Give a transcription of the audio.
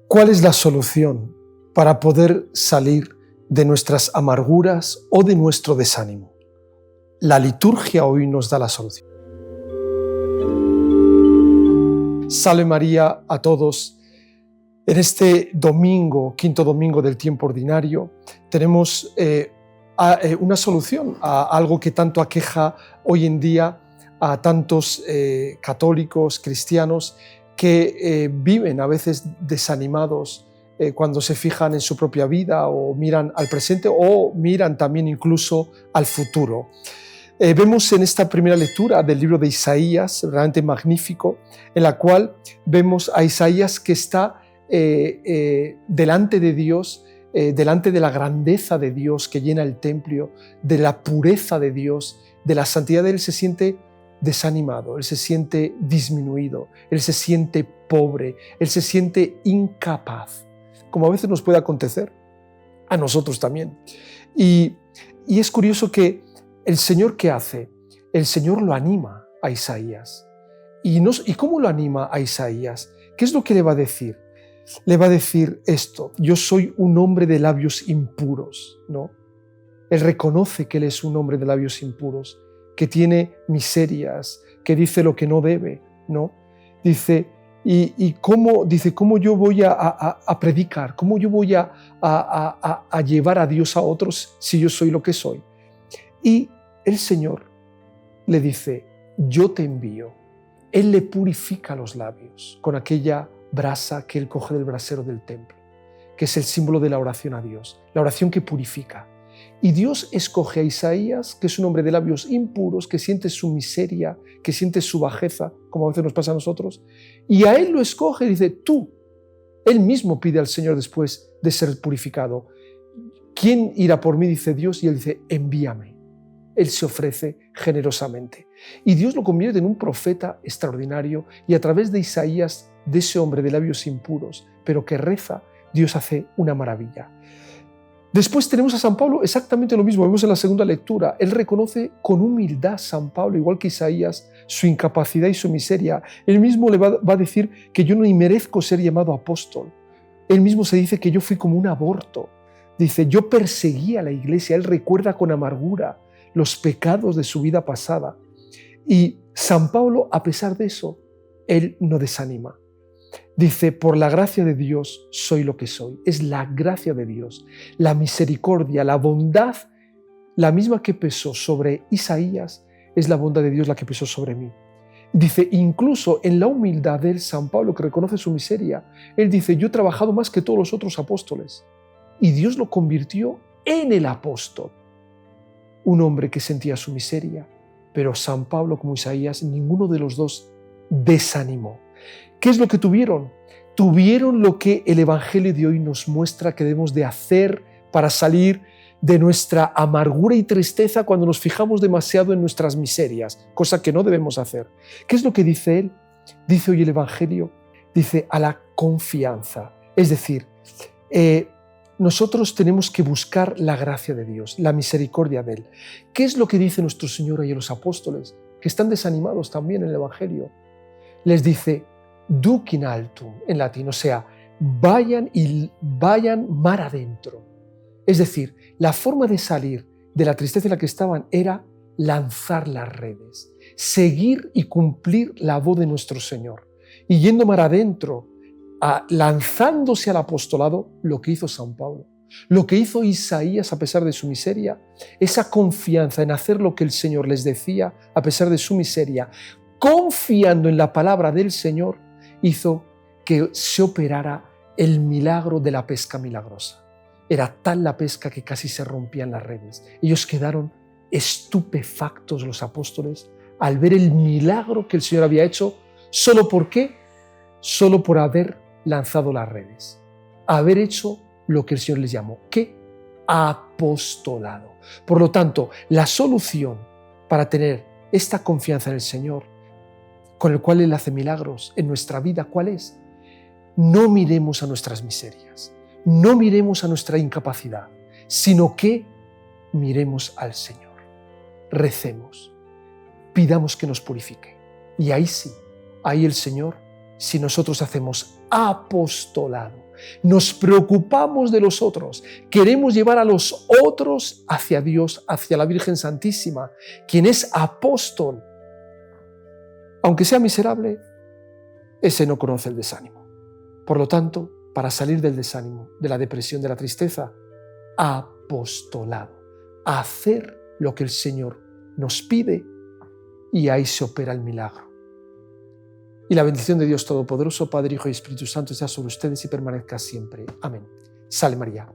¿Cuál es la solución para poder salir de nuestras amarguras o de nuestro desánimo? La liturgia hoy nos da la solución. Salve María a todos. En este domingo, quinto domingo del tiempo ordinario, tenemos una solución a algo que tanto aqueja hoy en día a tantos católicos, cristianos, que viven a veces desanimados cuando se fijan en su propia vida o miran al presente o miran también incluso al futuro. Vemos en esta primera lectura del libro de Isaías, realmente magnífico, en la cual vemos a Isaías que está delante de Dios, delante de la grandeza de Dios que llena el templo, de la pureza de Dios, de la santidad de Él. Se siente desanimado, Él se siente disminuido, Él se siente pobre, Él se siente incapaz, como a veces nos puede acontecer a nosotros también. Y es curioso que el Señor, ¿qué hace? El Señor lo anima a Isaías. ¿Y cómo lo anima a Isaías? ¿Qué es lo que le va a decir? Le va a decir esto: yo soy un hombre de labios impuros, ¿no? Él reconoce que Él es un hombre de labios impuros, que tiene miserias, que dice lo que no debe, ¿no? Dice, ¿cómo yo voy a predicar? ¿Cómo yo voy a llevar a Dios a otros si yo soy lo que soy? Y el Señor le dice, yo te envío. Él le purifica los labios con aquella brasa que Él coge del brasero del templo, que es el símbolo de la oración a Dios, la oración que purifica. Y Dios escoge a Isaías, que es un hombre de labios impuros, que siente su miseria, que siente su bajeza, como a veces nos pasa a nosotros, y a Él lo escoge y dice, tú. Él mismo pide al Señor después de ser purificado. ¿Quién irá por mí? Dice Dios, y Él dice, envíame. Él se ofrece generosamente. Y Dios lo convierte en un profeta extraordinario, y a través de Isaías, de ese hombre de labios impuros, pero que reza, Dios hace una maravilla. Después tenemos a San Pablo, exactamente lo mismo, vemos en la segunda lectura. Él reconoce con humildad, San Pablo, igual que Isaías, su incapacidad y su miseria. Él mismo le va a decir que yo no ni merezco ser llamado apóstol. Él mismo se dice que yo fui como un aborto. Dice, yo perseguí a la iglesia. Él recuerda con amargura los pecados de su vida pasada. Y San Pablo, a pesar de eso, él no desanima. Dice, por la gracia de Dios soy lo que soy. Es la gracia de Dios, la misericordia, la bondad, la misma que pesó sobre Isaías, es la bondad de Dios la que pesó sobre mí. Dice, incluso en la humildad de San Pablo, que reconoce su miseria, él dice, yo he trabajado más que todos los otros apóstoles. Y Dios lo convirtió en el apóstol. Un hombre que sentía su miseria, pero San Pablo como Isaías, ninguno de los dos desanimó. ¿Qué es lo que tuvieron? Tuvieron lo que el Evangelio de hoy nos muestra que debemos de hacer para salir de nuestra amargura y tristeza cuando nos fijamos demasiado en nuestras miserias, cosa que no debemos hacer. ¿Qué es lo que dice él? Dice hoy el Evangelio, dice a la confianza. Es decir, nosotros tenemos que buscar la gracia de Dios, la misericordia de Él. ¿Qué es lo que dice nuestro Señor y a los apóstoles, que están desanimados también en el Evangelio? Les dice, duc in altum, en latín, o sea, vayan mar adentro. Es decir, la forma de salir de la tristeza en la que estaban era lanzar las redes, seguir y cumplir la voz de nuestro Señor. Y yendo mar adentro, lanzándose al apostolado, lo que hizo San Pablo, lo que hizo Isaías a pesar de su miseria, esa confianza en hacer lo que el Señor les decía a pesar de su miseria, confiando en la palabra del Señor, hizo que se operara el milagro de la pesca milagrosa. Era tal la pesca que casi se rompían las redes. Ellos quedaron estupefactos, los apóstoles, al ver el milagro que el Señor había hecho. ¿Solo por qué? Solo por haber lanzado las redes, haber hecho lo que el Señor les llamó. ¿Qué? Apostolado. Por lo tanto, la solución para tener esta confianza en el Señor, con el cual Él hace milagros en nuestra vida, ¿cuál es? No miremos a nuestras miserias, no miremos a nuestra incapacidad, sino que miremos al Señor. Recemos, pidamos que nos purifique. Y ahí sí, ahí el Señor, si nosotros hacemos apostolado, nos preocupamos de los otros, queremos llevar a los otros hacia Dios, hacia la Virgen Santísima, quien es apóstol. Aunque sea miserable, ese no conoce el desánimo. Por lo tanto, para salir del desánimo, de la depresión, de la tristeza, apostolado, hacer lo que el Señor nos pide, y ahí se opera el milagro. Y la bendición de Dios Todopoderoso, Padre, Hijo y Espíritu Santo sea sobre ustedes y permanezca siempre. Amén. Salve María.